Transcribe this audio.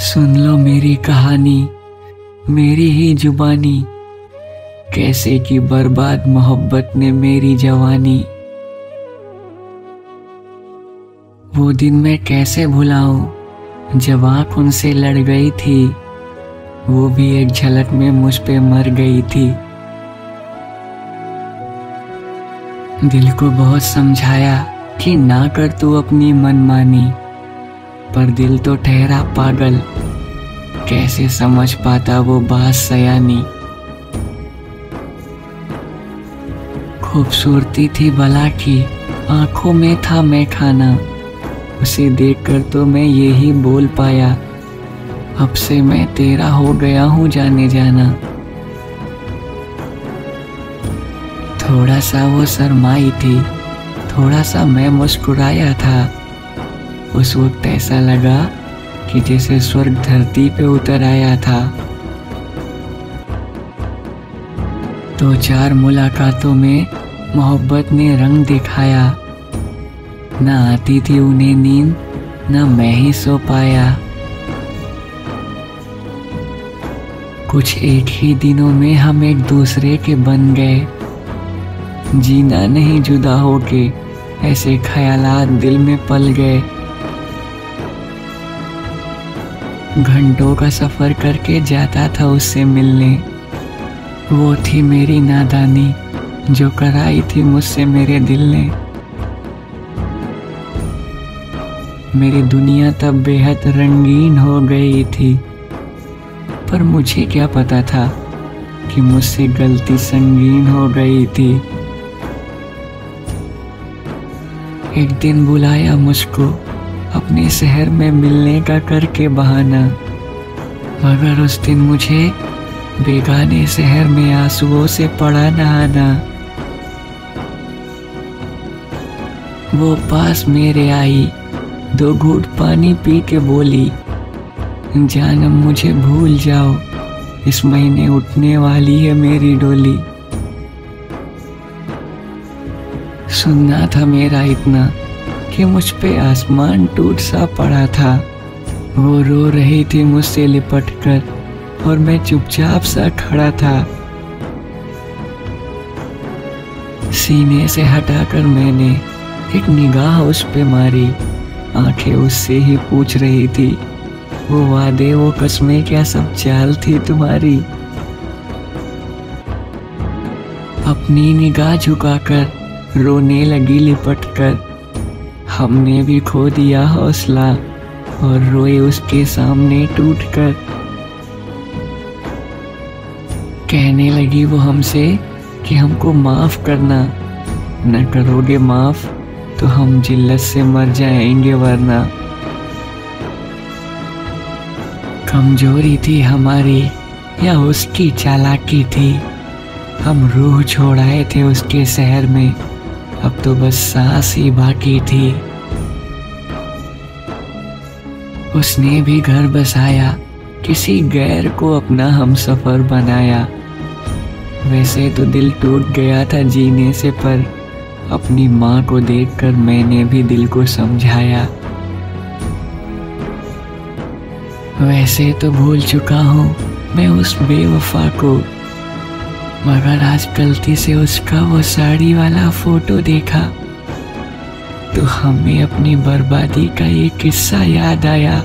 सुन लो मेरी कहानी, मेरी ही जुबानी, कैसे की बर्बाद मोहब्बत ने मेरी जवानी। वो दिन मैं कैसे भुलाऊं जब आँख उनसे लड़ गई थी, वो भी एक झलक में मुझ पे मर गई थी। दिल को बहुत समझाया कि ना कर तू अपनी मनमानी, पर दिल तो ठहरा पागल, कैसे समझ पाता वो बात सयानी। खूबसूरती थी भला की, आंखों में था मैं खाना, उसे देखकर तो मैं यही बोल पाया, अब से मैं तेरा हो गया हूँ जाने जाना। थोड़ा सा वो शर्माई थी, थोड़ा सा मैं मुस्कुराया था। उस वक्त ऐसा लगा कि जैसे स्वर्ग धरती पे उतर आया था। दो चार मुलाकातों में मोहब्बत ने रंग दिखाया, ना आती थी उन्हें नींद, ना मैं ही सो पाया। कुछ एक ही दिनों में हम एक दूसरे के बन गए, जीना नहीं जुदा होके, ऐसे ख्यालात दिल में पल गए। घंटों का सफर करके जाता था उससे मिलने, वो थी मेरी नादानी जो कराई थी मुझसे मेरे दिल ने। मेरी दुनिया तब बेहद रंगीन हो गई थी, पर मुझे क्या पता था कि मुझसे गलती संगीन हो गई थी। एक दिन बुलाया मुझको अपने शहर में मिलने का करके बहाना, मगर उस दिन मुझे बेगाने शहर में आंसुओं से पड़ा नहाना। वो पास मेरे आई, दो घूंट पानी पी के बोली, जानम मुझे भूल जाओ, इस महीने उठने वाली है मेरी डोली। सुनना था मेरा इतना कि मुझ पे आसमान टूट सा पड़ा था। वो रो रही थी मुझसे लिपट कर और मैं चुपचाप सा खड़ा था। सीने से हटाकर मैंने एक निगाह उस पे मारी, आंखें उससे ही पूछ रही थी, वो वादे वो कसमें क्या सब चाल थी तुम्हारी। अपनी निगाह झुकाकर रोने लगी लिपट कर, हमने भी खो दिया हौसला और रोए उसके सामने टूटकर। कहने लगी वो हमसे कि हमको माफ करना, न करोगे माफ तो हम जिल्लत से मर जाएंगे वरना। कमजोरी थी हमारी या उसकी चालाकी थी, हम रूह छोड़ाए थे उसके शहर में, अब तो बस सांस ही बाकी थी। उसने भी घर बसाया, किसी गैर को अपना हमसफर बनाया। वैसे तो दिल टूट गया था जीने से, पर अपनी माँ को देखकर मैंने भी दिल को समझाया। वैसे तो भूल चुका हूँ मैं उस बेवफा को, मगर आज गलती से उसका वो साड़ी वाला फोटो देखा तो हमें अपनी बर्बादी का ये किस्सा याद आया।